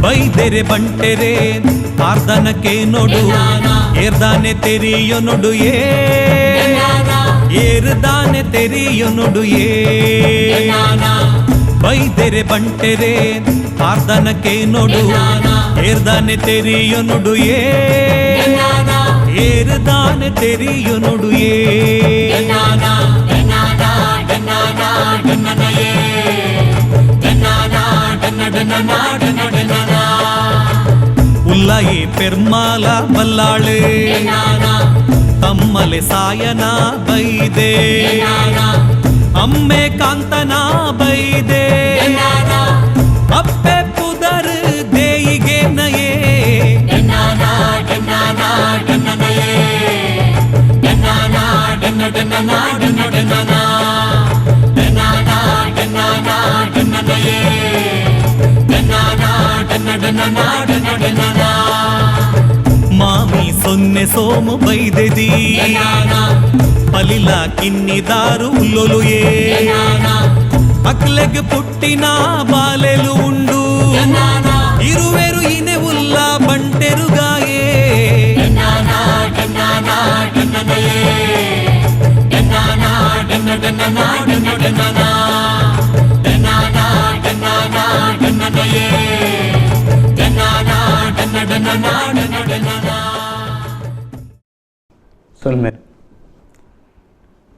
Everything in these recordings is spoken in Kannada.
ಬೈದೆರೆ ಬಂಟೆರೆ ಪಾರ್ದನಕ್ಕೆ ನೋಡು ಏರ್ದಾನೆ ತೆರಿಯೋ ನೋಡು ಏರ್ದಾನೆ ತೆರಿಯೋ ನೋಡು ಬೈದೆರೆ ಬಂಟೆರೆ ಪಾರ್ದನಕ್ಕೆ ನೋಡು ಏರ್ದಾನೆ ತೆರಿಯೋ ನೋಡು ಏರ್ದಾನೆ ತೆರಿಯೋ ನೋಡು ಉಲ್ಲಾಯಿ ಪೆರ್ಮಾಲ ಬಲ್ಲಾಳೆ ತಮ್ಮಲೆ ಸಾಯನ ಬೈದೆ ಅಮ್ಮೆ ಕಾಂತನ ಬೈದೆ ಅಪ್ಪೆ ಪುದರ್ ದೇಯಿಗೆ ನಯೇ ಮಾಮಿ ಸೊನ್ನೆ ಸೋಮು ಬೈದೆದಿ ಪಲಿಲ ಕಿನ್ನಿದಾರು ಉಲ್ಲೊಲುಯೇ ಅಕ್ಲೆಗ್ ಪುಟ್ಟಿನ ಬಾಲೆಲು ಉಂಡು ಇರುವೆರು ಇನೆ ಉಲ್ಲ ಬಂಟೆರುಗಾಯೇ ಸೊಲ್ಮೆರ್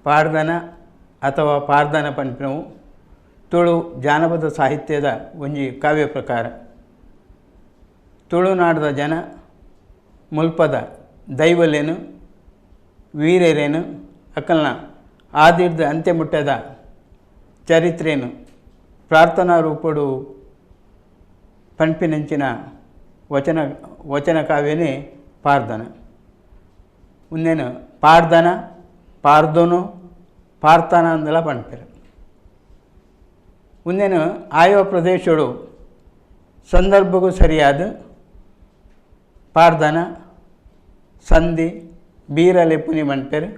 ಪಾಡ್ದನ ಅಥವಾ ಪಾರ್ದನ ಪಂಪಿನವು ತುಳು ಜಾನಪದ ಸಾಹಿತ್ಯದ ಒಂಜಿ ಕಾವ್ಯ ಪ್ರಕಾರ. ತುಳುನಾಡದ ಜನ ಮುಲ್ಪದ ದೈವಲೇನು ವೀರೇರೇನು ಅಕಲ್ನ ಆದಿರ್ದ ಅಂತ್ಯ ಮುಟ್ಟದ ಚರಿತ್ರೇನು ಪ್ರಾರ್ಥನಾ ರೂಪಡು ಪಂಪಿನಂಚಿನ ವಚನ ಕಾವ್ಯನೇ ಪಾರ್ದನ. ಮುಂದೇನು ಪಾಡ್ದನ ಪಾರ್ದನು ಪಾರ್ಥನ ಅಂದೆಲ್ಲ ಪಂಪಿರು. ಮುಂದೇನು ಆಯೋ ಪ್ರದೇಶಗಳು ಸಂದರ್ಭಕ್ಕೂ ಸರಿಯಾದ ಪಾಡ್ದನ ಸಂಧಿ ಬೀರಲೆಪ್ಪುನಿ ಪಂಪೇರು.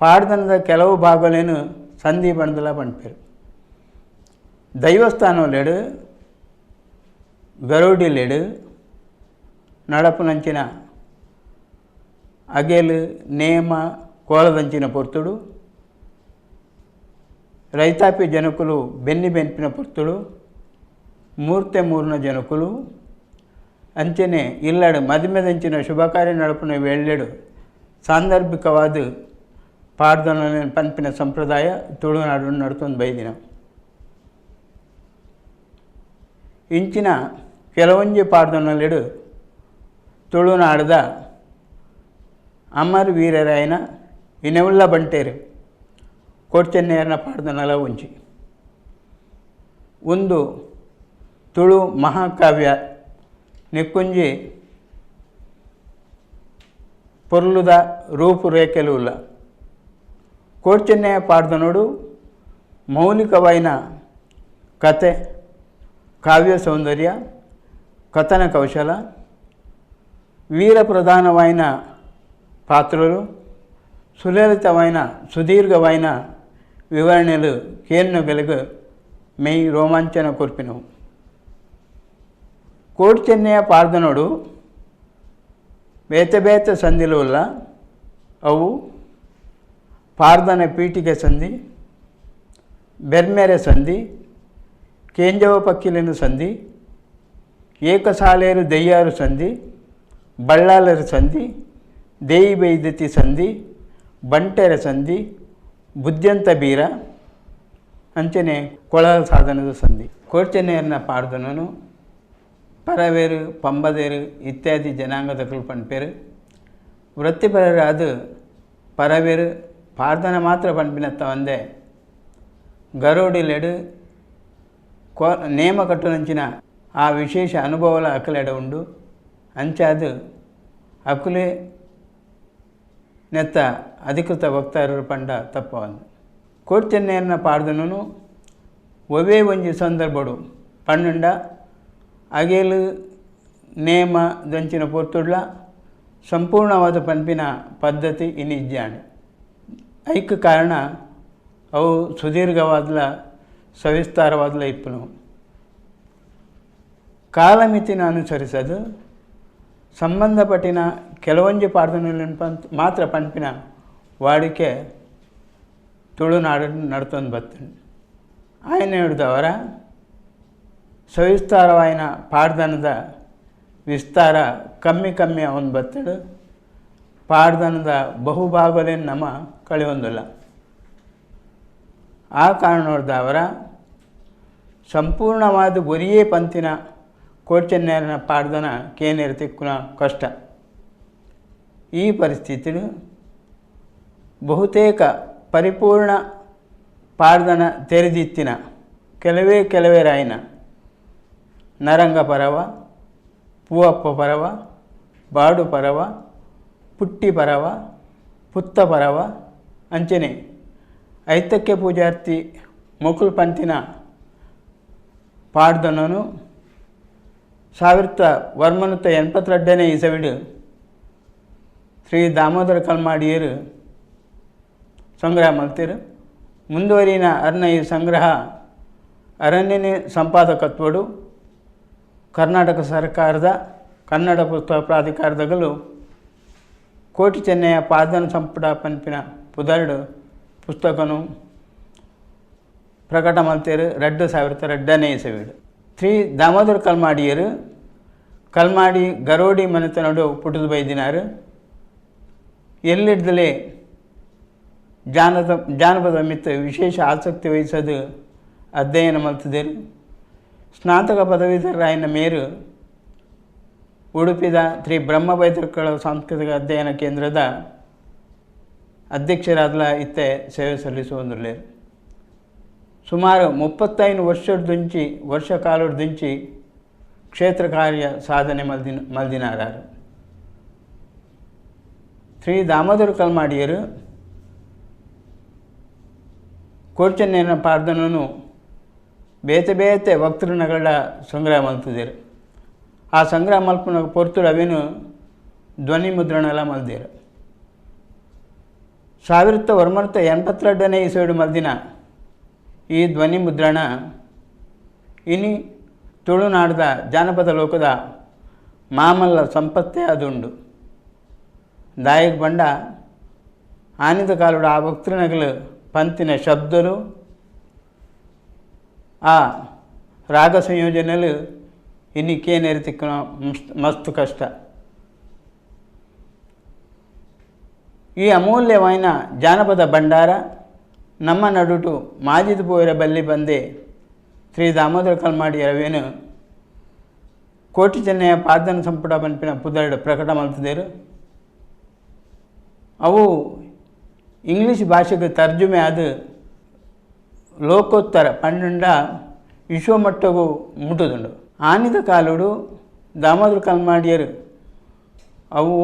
ಪಾಡ್ದನದ ಕೆಲವು ಭಾಗಗಳೇನು ಸಂಧಿ ಬಣ್ಣದಲ್ಲ ಪಂಪೇರು. ದೈವಸ್ಥಾನಲೇಡು ಗರುಡಿಲೇಡು ನಡಪುನಂಚಿನ ಅಗೆಲು ನೇಮ ಕೋಲದಂಚಿನ ಪೊರ್ತುಡು ರೈತಾಪಿ ಜನಕುಲು ಬೆನ್ನಿ ಬೆನ್ಪಿನ ಪೊರ್ತುಡು ಮೂರ್ತೆ ಮೂರ್ನ ಜನಕುಲು ಅಂಚನೆ ಇಲ್ಲಡು ಮದುಮೆದಂಚಿನ ಶುಭ ಕಾರ್ಯ ನಡಪುನ ವೇಳೆಡು ಸಾಂದರ್ಭಿಕವಾದ ಪಾಡ್ದನ ಪಂಪಿನ ಸಂಪ್ರದಾಯ ತುಳುನಾಡು ನಡ್ತೊಂದು ಬೈದಿನ. ಇಂಚಿನ ಕೆಲವೊಂಜಿ ಪಾಡ್ದನಲೆಡು ತುಳುನಾಡದ ಅಮರ್ ವೀರರಾಯನ ಇನೆವುಲ್ಲ ಬಂಟೇರು ಕೋಡ್ಚೆನ್ನೆಯರ್ನ ಪಾಡ್ದನಲ ಒಂಜಿ ಒಂದು ತುಳು ಮಹಾಕಾವ್ಯ ನಿಕ್ಕುಂಜಿ ಪೊರ್ಲುದ ರೂಪುರೇಖೆಲು ಉಲ್ಲ. ಕೋಡ್ಚೆನ್ನೆಯ ಪಾಡ್ದನೋಡು ಮೌಲಿಕವಾಯಿನ ಕತೆ ಕಾವ್ಯ ಸೌಂದರ್ಯ ಕಥನ ಕೌಶಲ ವೀರ ಪ್ರಧಾನವಾಯಿನ ಪಾತ್ರರು ಸುಲಲಿತವಾಯಿನ ಸುದೀರ್ಘವಾಯಿನ ವಿವರಣೆಲು ಕೇನ್ನೊಗಲಿಗೆ ಮೈ ರೋಮಾಂಚನ ಕೊರ್ಪಿನವು. ಕೋಡ್ಚೆನ್ನೆಯ ಪಾಡ್ದನೋಡು ಬೇತೆ ಬೇತೆ ಸಂಧಿಲು ಉಲ್ಲ. ಅವು ಪಾರ್ದನ ಪೀಠಿಗೆ ಸಂಧಿ, ಬೆರ್ಮೆರೆ ಸಂಧಿ, ಕೇಂಜವ ಪಕ್ಕಿಲಿನ ಸಂಧಿ, ಏಕಸಾಲೇರು ದೆಯ್ಯಾರು ಸಂಧಿ, ಬಳ್ಳಾಲರ ಸಂಧಿ, ದೇಯಿ ಬೈದತಿ ಸಂಧಿ, ಬಂಟೆರ ಸಂಧಿ, ಬುದ್ಧ್ಯಂತ ಬೀರ ಅಂಚನೆ ಕೊಳಲ ಸಾಧನದ ಸಂಧಿ. ಕೋಡ್ಚೆನ್ನೆಯರ್ನ ಪಾಡ್ದನನು ಪರವೇರು ಪಂಬದೇರು ಇತ್ಯಾದಿ ಜನಾಂಗದಗಳು ಪಂಪೇರು. ವೃತ್ತಿಪರರಾದ ಪರವೇರು ಪಾರ್ದನ ಮಾತ್ರ ಪಂಪಿನತ್ತ ಒಂದೇ ಗರೋಡಿಲೆಡು ನೇಮ ಕಟ್ಟುನಂಚಿನ ಆ ವಿಶೇಷ ಅನುಭವಲ ಅಕಲೆಡ ಉಂಡು. ಅಂಚಾದು ಅಕುಲೆ ನೆತ್ತ ಅಧಿಕೃತ ವಕ್ತಾರರು ಪಂಡ ತಪ್ಪವಂದು ಕೋಡ್ಚೆನ್ನೆಯನ್ನ ಪಾಡ್ದನು ಒವೇ ಒಂಜಿ ಸಂದರ್ಭಡು ಪಣ್ಣುಂಡ ಅಗೇಲು ನೇಮ ದಂಚಿನ ಪೊರ್ತುಡ್ಲ ಸಂಪೂರ್ಣವಾದ ಪಂಪಿನ ಪದ್ಧತಿ ಇನ್ನಿಜ್ಜಾಂಡ್ ಐಕ್ ಕಾರಣ ಅವು ಸುದೀರ್ಘವಾದ್ಲ ಸವಿಸ್ತಾರವಾದ್ಲ ಇಪ್ಪನು ಕಾಲಮಿತಿನ ಅನುಸರಿಸದು ಸಂಬಂಧಪಟ್ಟಿನ ಕೆಲವೊಂದು ಪಾಡ್ದನಲ್ಲಿ ಮಾತ್ರ ಪಂಪಿನ ವಾಡಿಕೆ ತುಳುನಾಡು ನಡ್ತೊಂದು ಬರ್ತದೆ ఆయన ಹಿಡಿದವರ ಸವಿಸ್ತಾರವಾಯಿನ ಪಾಡ್ದನದ ವಿಸ್ತಾರ ಕಮ್ಮಿ ಅವನು ಬತ್ತಡು ಪಾಡ್ದನದ ಬಹುಭಾಗಲೇನು ನಮ್ಮ ಕಳೆಯೊಂದಿಲ್ಲ ಆ ಕಾರಣದವರ ಸಂಪೂರ್ಣವಾದ ಒರಿಯೇ ಪಂತಿನ ಕೋಡ್ಚೆನ್ನೆಯನ್ನ ಪಾಡ್ದನ ಕೇನೇರು ತಿಕ್ಕುನ ಕಷ್ಟ ಈ ಪರಿಸ್ಥಿತಿಲು ಬಹುತೇಕ ಪರಿಪೂರ್ಣ ಪಾಡ್ದನ ತೆರೆದಿತ್ತಿನ ಕೆಲವೇ ರಾಯಿನ ನರಂಗ ಪರವ ಪೂವಪ್ಪ ಪರವ ಬಾಡು ಪರವ ಪುಟ್ಟಿ ಪರವ ಪುತ್ತ ಪರವ ಅಂಚನೆ ಐತಕ್ಕೆ ಪೂಜಾರ್ತಿ ಮೊಕುಲ್ ಪಂತಿನ ಪಾಡ್ದನನು 1982ನೇ ಇಸವಿಡು ಶ್ರೀ ದಾಮೋದರ ಕಲ್ಮಾಡಿಯರು ಸಂಗ್ರಹ ಮಲ್ತಿರು ಮುಂದುವರಿನ ಅರ್ನ ಈ ಸಂಗ್ರಹ ಅರಣ್ಯನೇ ಸಂಪಾದಕತ್ವಡು ಕರ್ನಾಟಕ ಸರ್ಕಾರದ ಕನ್ನಡ ಪುಸ್ತಕ ಪ್ರಾಧಿಕಾರದಗಳು ಕೋಟಿ ಚೆನ್ನಯ್ಯ ಪಾದನ ಸಂಪುಟ ಪಂಪಿನ ಪುದರ್ಡು ಪುಸ್ತಕನು ಪ್ರಕಟ ಮಲ್ತೇರು 2002ನೇ ಇಸವಿಡು ಶ್ರೀ ದಾಮೋದರ ಕಲ್ಮಾಡಿಯರು ಕಲ್ಮಾಡಿ ಗರೋಡಿ ಮನೆತನಡು ಪುಟದು ಬೈದಿನಾರು ಎಲ್ಲಿಡ್ದಲೇ ಜಾನಪದ ಮಿತ್ತ ವಿಶೇಷ ಆಸಕ್ತಿ ವಹಿಸೋದು ಅಧ್ಯಯನ ಮಲ್ತಿದ್ದರು ಸ್ನಾತಕ ಪದವೀಧರರಾಯನ ಮೇರು ಉಡುಪಿದ ಶ್ರೀ ಬ್ರಹ್ಮ ಪೈತೃಕಗಳ ಸಾಂಸ್ಕೃತಿಕ ಅಧ್ಯಯನ ಕೇಂದ್ರದ ಅಧ್ಯಕ್ಷರಾದ ಇತ್ತೆ ಸೇವೆ ಸಲ್ಲಿಸುವಂದಿರಲಿ ಸುಮಾರು 35 ವರ್ಷ ಕಾಲದಿಂಚಿ ಕ್ಷೇತ್ರ ಕಾರ್ಯ ಸಾಧನೆ ಮಲ್ದಿನಾರಾರು ಶ್ರೀ ದಾಮೋದರ ಕಲ್ಮಾಡಿಯರು ಕೋಡ್ಚೆನ್ನೆಯನ್ನ ಪಾಡ್ದನನು ಬೇತೆ ವಕ್ತೃನಗಳ ಸಂಗ್ರಹ ಮಲ್ತಿದ್ದರು ಆ ಸಂಗ್ರಹ ಮಲ್ಪನ ಪೊರ್ತುಡು ಅವೇನು ಧ್ವನಿ ಮುದ್ರಣ ಎಲ್ಲ ಮಲ್ದಿರು 1982ನೇ ಇಸವಿಡು ಮಲ್ದಿನ ಈ ಧ್ವನಿ ಮುದ್ರಣ ಇನಿ ತುಳುನಾಡದ ಜಾನಪದ ಲೋಕದ ಮಾಮಲ್ಲ ಸಂಪತ್ತೇ ಅದುಂಡು ದಾಯಿಗೆ ಬಂಡ ಆನಿದ ಕಾಲುಡ ಆ ವಕ್ತೃನಗಳು ಪಂತಿನ ಶಬ್ದರು ಆ ರಾಗ ಸಂಯೋಜನೆಲು ಇನ್ನಿಕ್ಕೇನೇರು ತಿಕ್ಕನ ಮಸ್ತ್ ಕಷ್ಟ ಈ ಅಮೂಲ್ಯವಾಯಿನ ಜಾನಪದ ಭಂಡಾರ ನಮ್ಮ ನಡುಟು ಮಾಜಿದ ಪೋಯರ ಬಲ್ಲಿ ಬಂದೆ ಶ್ರೀ ದಾಮೋದರ ಕಲ್ಮಾಡಿಯರವೇನು ಕೋಟಿ ಚೆನ್ನಯ್ಯ ಪಾದನ ಸಂಪುಟ ಪಂಪಿನ ಪುದರ್ಡು ಪ್ರಕಟ ಮಲ್ತಿದ್ದರು ಅವು ಇಂಗ್ಲೀಷ್ ಭಾಷೆಗೆ ತರ್ಜುಮೆ ಆದ ಲೋಕೋತ್ತರ ಪಂಡ ವಿಶ್ವಮಟ್ಟಗೂ ಮುಟ್ಟುದುಂಡು ಆನಿದ ಕಾಲುಡು ದಾಮೋದರ ಕಲ್ಮಾಡಿಯರು ಅವು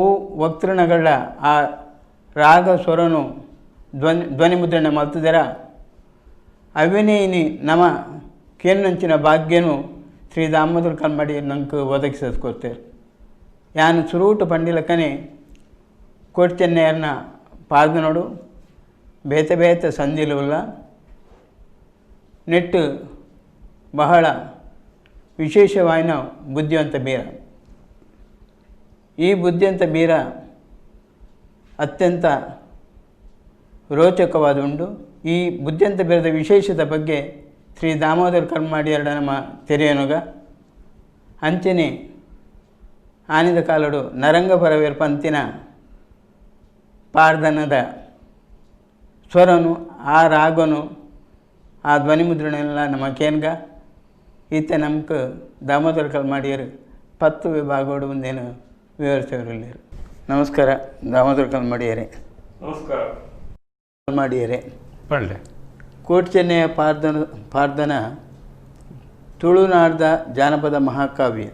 ವಕ್ತೃನಗಳ ಆ ರಾಗ ಸ್ವರನು ಧ್ವನಿ ಮುದ್ರಣ ಮಲ್ತಿದರ ಅವೇನೇ ಇನಿ ನಮ್ಮ ಕೇನ್ನಂಚಿನ ಭಾಗ್ಯನು ಶ್ರೀ ದಾಮೋದರ ಕಲ್ಮಾಡಿಯರು ನಂಗೆ ಒದಗಿಸೋದ್ಕೋತಾರೆ ಯಾನು ಸುರೂಟು ಪಂಡಿಲಕ್ಕನೆ ಕೋಟಿ ಚೆನ್ನಯ್ಯನ ಪಾದನೋಡು ಬೇತೆ ಸಂದಿಲುಲ್ಲ ನೆಟ್ಟು ಬಹಳ ವಿಶೇಷವಾಯಿನ ಬುದ್ಧಿವಂತ ಬೀರ ಈ ಬುದ್ಧಿವಂತ ಬೀರ ಅತ್ಯಂತ ರೋಚಕವಾದ ಉಂಡು ಈ ಬುದ್ಧಿವಂತ ಬೀರದ ವಿಶೇಷದ ಬಗ್ಗೆ ಶ್ರೀ ದಾಮೋದರ ಕಲ್ಮಾಡಿಯರ ನಮ್ಮ ತೆರೆಯನುಗ ಅಂಚನೆ ಆನಿದ ಕಾಲಡು ನರಂಗ ಪರವೇರ್ ಪಂತಿನ ಪಾರ್ದನದ ಸ್ವರನು ಆ ರಾಗನು ಆ ಧ್ವನಿ ಮುದ್ರಣ ಎಲ್ಲ ನಮ್ಮ ಕೇನ್ಗ ಈತ ನಮ್ಗೆ ದಾಮೋದರ ಕಲ್ಮಾಡಿಯರು 10 ವಿಭಾಗಗಳು ಮುಂದೇನು ವಿವರಿಸೋರಿಲ್ಲರು ನಮಸ್ಕಾರ ದಾಮೋದರ ಕಲ್ಮಾಡಿಯರೇ ನಮಸ್ಕಾರ ಕಲ್ಮಾಡಿಯರೇ ಪಳ್ಳೆ ಕೋಟಿ ಚೆನ್ನಯ್ಯ ಪಾರ್ದನ ತುಳುನಾಡ್ದ ಜಾನಪದ ಮಹಾಕಾವ್ಯ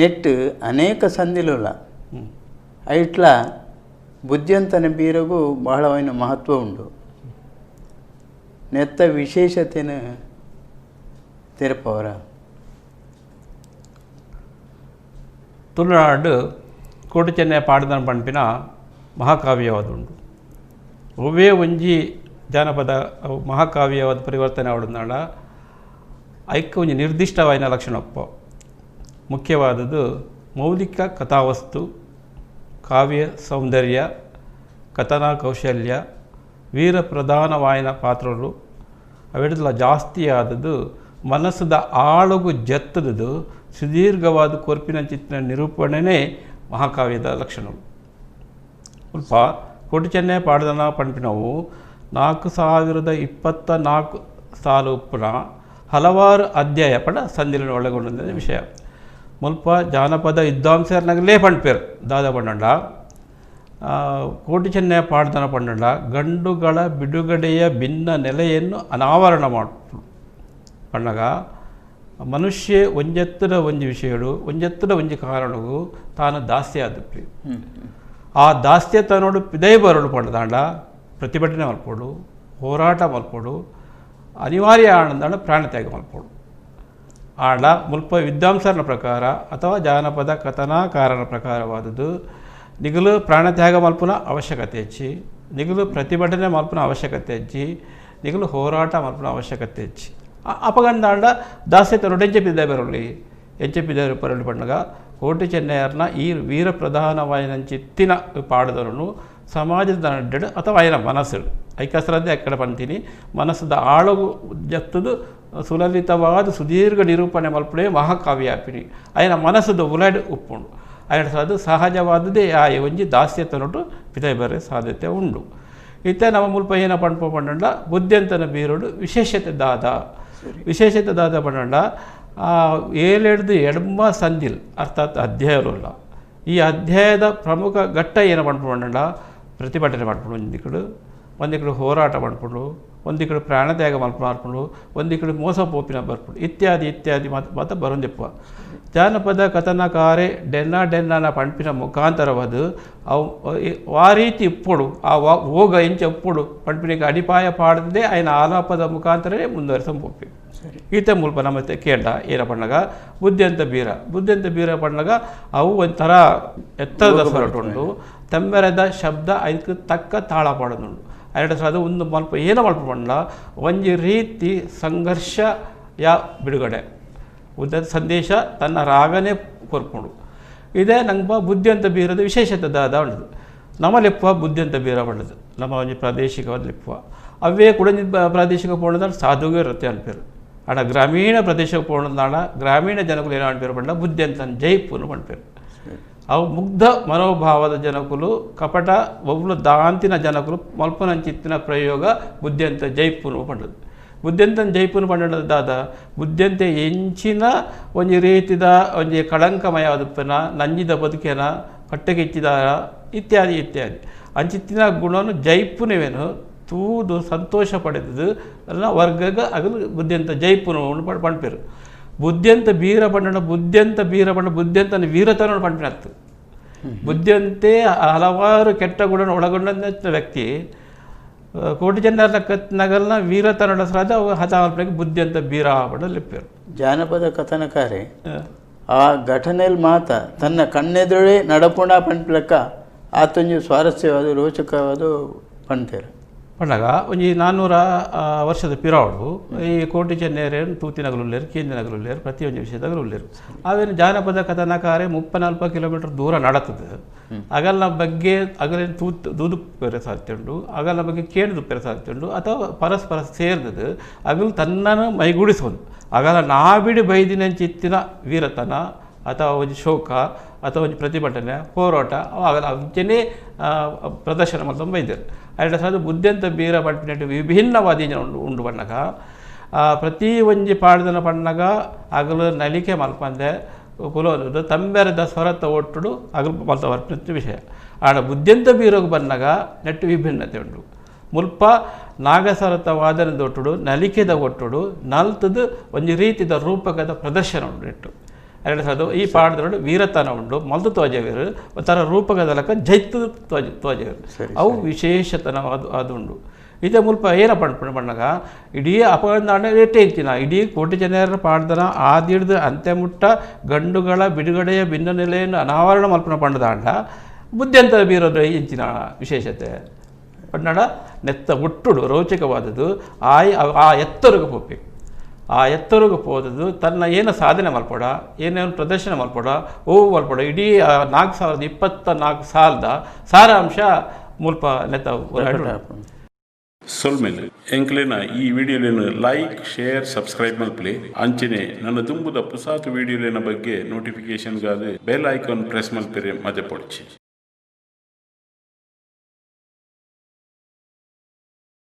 ನೆಟ್ಟು ಅನೇಕ ಸಂದಿಲುಲ್ಲ ಐಟ್ಲ ಬುದ್ಧಿಯಂತನ ಬೀರಗೂ ಬಹಳವೈನ ಮಹತ್ವ ಉಂಡು. ನೆತ್ತ ವಿಶೇಷತೆನ ತೆರಪವರ ತುಳುನಾಡು ಕೋಟಿ ಚೆನ್ನೈ ಪಾಡ್ದನ ಪಂಪಿನ ಮಹಾಕಾವ್ಯವಾದುಂಡು. ಒವ್ವೇ ಒಂಜಿ ಜಾನಪದ ಮಹಾಕಾವ್ಯವಾದ ಪರಿವರ್ತನೆ ಆವಡುಂದಾಂಡ ಐಕ್ಕ ಒಂಜಿ ನಿರ್ದಿಷ್ಟವಾದ ಲಕ್ಷಣಪ್ಪ. ಮುಖ್ಯವಾದದ್ದು ಮೌಲಿಕ ಕಥಾವಸ್ತು, ಕಾವ್ಯ ಸೌಂದರ್ಯ, ಕಥನ ಕೌಶಲ್ಯ, ವೀರ ಪ್ರಧಾನವಾಯಿನ ಪಾತ್ರರು ಅವೆಲ್ಲ ಜಾಸ್ತಿ ಆದದ್ದು ಮನಸ್ಸದ ಆಳಗು ಜತ್ತದದು ಸುದೀರ್ಘವಾದ ಕೊರ್ಪಿನ ಚಿತ್ರ ನಿರೂಪಣೆಯೇ ಮಹಾಕಾವ್ಯದ ಲಕ್ಷಣಗಳು. ಸ್ವಲ್ಪ ಕೋಟಿ ಚೆನ್ನೈ ಪಾಡ್ದನ ಪಂಪಿನವು 4024 ಸಾಲು ಉಪ್ಪುನ ಹಲವಾರು ಅಧ್ಯಾಯ ಪಡ ಸಂಧಿಲಿನ ಒಳಗೊಂಡ ವಿಷಯ. ಮುಲ್ಪ ಜಾನಪದ ವಿದ್ವಾಂಸರ್ನಾಗಲೇ ಪಂಡ್ಪೇರು ದಾದ ಪಂಡ ಕೋಟಿ ಚೆನ್ನೈ ಪಾಡ್ದನ ಪಂಡ ಗಂಡುಗಳ ಬಿಡುಗಡೆಯ ಭಿನ್ನ ನೆಲೆಯನ್ನು ಅನಾವರಣ ಮಾಡ್ತು ಪಂಡಗ ಮನುಷ್ಯ ಒಂಜೆತ್ತದ ಒಂಜಿ ವಿಷಯಗಳು ಒಂಜೆತ್ತದ ಒಂಜಿ ಕಾರಣಗೂ ತಾನು ದಾಸ್ಯ ಆದಪ್ರಿ. ಆ ದಾಸ್ಯತನೋಡು ಪಿದೈ ಬರಲು ಪಂಡದಾಂಡ ಪ್ರತಿಭಟನೆ ಮಲ್ಪೋಡು, ಹೋರಾಟ ಮಲ್ಪೋಡು, ಅನಿವಾರ್ಯ ಆನಂದಾಂಡ ಪ್ರಾಣತ್ಯಾಗ ಮಲ್ಪೋಡು. ಆಂಡ ಮುಲ್ಪ ವಿದ್ವಾಂಸರ ಪ್ರಕಾರ ಅಥವಾ ಜಾನಪದ ಕಥನಾಕಾರನ ಪ್ರಕಾರವಾದದ್ದು ನಿಗಲು ಪ್ರಾಣತ್ಯಾಗ ಮಲ್ಪನ ಅವಶ್ಯಕತೆ ಹೆಚ್ಚಿ, ನಿಗಲು ಪ್ರತಿಭಟನೆ ಮಲ್ಪನ ಅವಶ್ಯಕತೆ ಹೆಚ್ಚಿ, ನಿಗಲು ಹೋರಾಟ ಮಲ್ಪನ ಅವಶ್ಯಕತೆ ಹೆಚ್ಚಿ. ಅಪಗಂದಾಂಡ ದಾಸ್ಯತನೋಡು ಎಂಚೆಪಿದ್ದ ಬರಲಿ ಎಂಚೆಪಿದ್ದ ಬರಲಿ ಪಂಡಗ ಕೋಟಿ ಚೆನ್ನೈಯರ್ನ ಈ ವೀರ ಪ್ರಧಾನವಾಯಿನ ಚಿತ್ತಿನ ಪಾಡದವರನ್ನು ಸಮಾಜದ ನಡ್ಡು ಅಥವಾ ఆయన ಮನಸ್ಸು ಐಕಸರದ್ದೇ ಅಕ್ಕಡೆ ಪಂತೀನಿ ಮನಸ್ಸದ ಆಳಗು ಜತ್ತದು ಸುಲಲಿತವಾದ ಸುದೀರ್ಘ ನಿರೂಪಣೆ ಮಲ್ಪಡೆ ಮಹಾಕಾವ್ಯ ಆಪಿನಿ ఆయన ಮನಸ್ಸದ ಉಲಡ್ ಉಪ್ಪುಂಡು ఆయన ಅದು ಸಹಜವಾದದೇ ಆ ಒಂಜಿ ದಾಸ್ಯತನೊಟ್ಟು ಪಿದೈ ಬರೆ ಸಾಧ್ಯತೆ ಉಂಡು. ಇತ್ತೆ ನಮ್ಮ ಮುಲ್ಪ ಏನ ಪಂಪ ಪಂಡ ಬುದ್ಧಿಯಂತನ ಬೀರೋಡು ವಿಶೇಷತೆ ದಾದ ಪಂಡ 7 ಎಡಮ ಸಂಧಿಲ್ ಅರ್ಥಾತ್ ಅಧ್ಯಾಯಲ್ಲ. ಈ ಅಧ್ಯಾಯದ ಪ್ರಮುಖ ಘಟ್ಟ ಏನು ಪಂಡ ಪ್ರತಿಭಟನೆ ಮಾಡ್ಕೊಂಡು ಒಂದಿಕ್ಕಡು ಹೋರಾಟ ಮಾಡ್ಕೊಂಡು ಒಂದಿಕ್ಕಡು ಪ್ರಾಣತ್ಯಾಗ ಮಾಡ್ಕೊಂಡು ಒಂದಿಕ್ಕಡು ಮೋಸ ಪೋಪಿನ ಬರ್ಕೊಂಡು ಇತ್ಯಾದಿ ಮಾತ ಬರೋಂದಿಪ್ಪ. ಜಾನಪದ ಕಥನಕಾರೆ ಡೆನ್ನನ ಪಂಪಿನ ಮುಖಾಂತರವಾದ ಅವು ಆ ರೀತಿ ಇಪ್ಪಡು ಆ ಹೋಗ ಎಂಚ ಉಪ್ಪುಡು ಪಂಪಿನಿಗೆ ಅಡಿಪಾಯ ಪಾಡದೇ ఆయన ಆಲಾಪದ ಮುಖಾಂತರೇ ಮುಂದುವರೆಸ ಪೋಪಿ. ಈತ ಮುಲ್ಪ ನಮ್ಮ ಕೇಂಡ ಏನ ಪಣ್ಣಗ ಬುದ್ಧಿಯಂತ ಬೀರ ಪಣ್ಣಗ ಅವು ಒಂಥರ ಎತ್ತರದ ಹೊರಟುಂಡು ತೆಂಬೆರೆದ ಶಬ್ದ ಅದಕ್ಕೆ ತಕ್ಕ ತಾಳ ಪಾಡೋದುಂಡು. ಅದು ಒಂದು ಮಲ್ಪ ಏನೋ ಮಲ್ಪ ಪಂಡ ಒಂಜಿ ರೀತಿ ಸಂಘರ್ಷ ಬಿಡುಗಡೆ ಉದ್ದ ಸಂದೇಶ ತನ್ನ ರಾಗನೇ ಕೊರ್ಕೊಂಡು ಇದೇ ನಂಗೆ ಬುದ್ಧಿಯಂತ ಬೀರದ ವಿಶೇಷತೆ ದಾದ ಉಂಟು. ನಮ್ಮಲ್ಲಿಪ್ಪ ಬುದ್ಧಿಯಂತ ಬೀರ ಪಂಡದು ನಮ್ಮ ಒಂಜಿ ಪ್ರಾದೇಶಿಕವಾದ ಲಿಪ್ಪ ಅವೇ ಕೂಡ ಪ್ರಾದೇಶಿಕ ಪೋಣದ ಸಾಧುಗೆ ಇರುತ್ತೆ ಅನ್ಪೇರು. ಆಡ ಗ್ರಾಮೀಣ ಪ್ರದೇಶಕ್ಕೆ ಪೋಣದಾಡ ಗ್ರಾಮೀಣ ಜನಗಳು ಏನೋ ಅನ್ಪೇರು ಪಂಡ ಬುದ್ಧಿಯಂತ ಜೈಪುನು ಪಂಡ್ಪೇರು. ಅವು ಮುಗ್ಧ ಮನೋಭಾವದ ಜನಕುಲು ಕಪಟ ಒಬ್ಬಳು ದಾಂತಿನ ಜನಕುಲು ಮಲ್ಪನಂಚಿತ್ತಿನ ಪ್ರಯೋಗ ಬುದ್ಧಿಯಂತ ಜೈಪುನು ಪಂಡದು. ಬುದ್ಧಿಯಂತ ಜೈಪುನು ಪಂಡದಾದ ಬುದ್ಧಿಯಂತೆ ಎಂಚಿನ ಒಂಜಿ ರೀತಿದ ಒಂಜಿ ಕಳಂಕಮಯವಾದಪ್ಪನ ನಂಜಿದ ಬದುಕೇನ ಹೊಟ್ಟೆಗೆಚ್ಚಿದಾರ ಇತ್ಯಾದಿ ಅಂಚಿತ್ತಿನ ಗುಣವನ್ನು ಜೈಪುನವೇನು ತೂದು ಸಂತೋಷ ಪಡೆದದು ಅಲ್ಲ ವರ್ಗಗ ಅಗಲು ಬುದ್ಧಿಯಂತ ಜೈಪುನು ಪಂಡ್ಪೇರು. ಬುದ್ಧಿಯಂತ ಬೀರ ಪಂಡ ಬುದ್ಧಿಯಂತನ ವೀರತನ ಪಂಪಿನತ್ತು. ಬುದ್ಧಿಯಂತೆ ಹಲವಾರು ಕೆಟ್ಟ ಗುಣ ಒಳಗೊಂಡ ವ್ಯಕ್ತಿ ಕೋಟಿ ಜನರ ನಗಲ್ನ ವೀರತನದ ಶ್ರಾದ ಹತಾಲ್ಪನೆಗೆ ಬುದ್ಧಿಯಂತ ಬೀರ ಪಂಡ ಲಿಪ್ಪೇರು. ಜಾನಪದ ಕಥನಕಾರೆ ಆ ಘಟನೆಯಲ್ಲಿ ಮಾತ ತನ್ನ ಕಣ್ಣೆದುರೇ ನಡಪುಣ ಪಂಪ್ಲಕ್ಕ ಆತೊಂಜಿ ಸ್ವಾರಸ್ಯವಾದ ರೋಚಕವಾದ ಪಂಪೇರು ಪಂಡಗ ಒಂಜಿ 400 ವರ್ಷದ ಪಿರಾವಡು ಈ ಕೋಟಿ ಚೆನ್ನೈರೇನು ತೂತಿನಗಲುಲ್ಲೇರು ಕೇಂದ್ರನಗಲುಲ್ಲೇರು ಪ್ರತಿಯೊಂದು ವಿಷಯದಾಗಲುಲ್ಲೇರು ಅವೇನು ಜಾನಪದ ಕಥನಕಾರೆ 30-40 ಕಿಲೋಮೀಟರ್ ದೂರ ನಡತದೆ. ಅಗಲ್ನ ಬಗ್ಗೆ ಅಗಲೇನು ದೂದು ಪೆರೆ ಸಾಧ್ಯುಂಡು ಅಗಲ್ನ ಬಗ್ಗೆ ಕೇಳಿದು ಪೆರೆ ಸಾಧ್ಯುಂಡು ಅಥವಾ ಪರಸ್ಪರ ಸೇರಿದದು ಅಗಲು ತನ್ನನ್ನು ಮೈಗೂಡಿಸೋದು ಅಗಲ ನಾಬಿಡಿ ಬೈದಿನಂಚಿತ್ತಿನ ವೀರತನ ಅಥವಾ ಒಂದು ಶೋಕ ಅಥವಾ ಒಂದು ಪ್ರತಿಭಟನೆ ಹೋರಾಟ ಅವಾಗಲ್ಲ ಅಂಚೆನೇ ಪ್ರದರ್ಶನ ಮಾಡ್ಕೊಂಡು ಬೈದರು. ಅದು ಬುದ್ಧಿಯಂತ ಬೀರ ಪಂಪಿನಟ್ಟು ವಿಭಿನ್ನವಾದ ಉಂಡು ಬಣ್ಣಗ ಪ್ರತಿ ಒಂಜಿ ಪಾಡ್ದನ ಪಣ್ಣಗ ಅಗಲು ನಲಿಕೆ ಮಲ್ಪಂದೆ ಕುಲೋದು ತಂಬೆರೆದ ಸ್ವರತ ಒಟ್ಟುಡು ಅಗಲು ಮಲ್ತ ಬರ್ಪಿನ ವಿಷಯ. ಆಡ ಬುದ್ಧಿಯಂತ ಬೀರೋಗ ಬಣ್ಣಗ ನೆಟ್ಟು ವಿಭಿನ್ನತೆ ಉಂಡು. ಮುಲ್ಪ ನಾಗಸರತ ವಾದನದ ಒಟ್ಟುಡು ನಲಿಕೆದ ಒಟ್ಟುಡು ನಲ್ತದು ಒಂದು ರೀತಿದ ರೂಪಕದ ಪ್ರದರ್ಶನ ಉಂಟು ನೆಟ್ಟು ಎರಡು ಈ ಪಾಡ್ದೊಡು ವೀರತನ ಉಂಡು ಮಲ್ದು ತೋಜವೇರು ಒಂಥರ ರೂಪಗದಲಕ ಜೈತು ತೋಜವೇರು ಅವು ವಿಶೇಷತನ ಅದು ಉಂಡು ಇದೇ ಮುಲ್ಪ ಏನ ಪಂಡಗ ಇಡೀ ಅಪಗಂಡ ರೇಟೇ ಇಚ್ಚಿನ ಇಡೀ ಕೋಟಿ ಜನರ ಪಾಡ್ದನ ಆದಿಡ್ದು ಅಂತ್ಯ ಮುಟ್ಟ ಗಂಡುಗಳ ಬಿಡುಗಡೆಯ ಭಿನ್ನ ನೆಲೆಯನ್ನು ಅನಾವರಣ ಮಲ್ಪನ ಪಂಡದಾಂಡ ಬುದ್ಧಿಯಂತರ ಬೀರೋದು ಇಂಚಿನ ವಿಶೇಷತೆ ಪನ್ನಡ ನೆತ್ತ ಹುಟ್ಟುಡು ರೋಚಕವಾದದ್ದು ಆ ಎತ್ತರಿಗೆ ಹೋಗ್ಬೇಕು ಆ ಎತ್ತರಿಗೆ ಹೋದದ್ದು ತನ್ನ ಏನು ಸಾಧನೆ ಮಲ್ಪಡ ಏನೇನು ಪ್ರದರ್ಶನ ಮಲ್ಪಡ ಮಲ್ಪಡ ಇಡೀ 2024 ಸಾಲದ ಸಾರಾಂಶ ಮುಲ್ಪ ನೆತ್ತ ಸೊಲ್ಮೇಲೆ ಎಂಕ್ಲೆನ ಈ ವಿಡಿಯೋಲೇನು ಲೈಕ್ ಶೇರ್ ಸಬ್ಸ್ಕ್ರೈಬ್ ಮಲ್ಪಲೆ ಅಂಚನೆ ನನ್ನ ತುಂಬುದ ಪುಸಾತು ವಿಡಿಯೋಲಿನ ಬಗ್ಗೆ ನೋಟಿಫಿಕೇಶನ್ಗಾದ ಬೆಲ್ ಐಕಾನ್ ಪ್ರೆಸ್ ಮಲ್ಪೆರೆ ಮಜಾ ಪಡ್ಚಿ.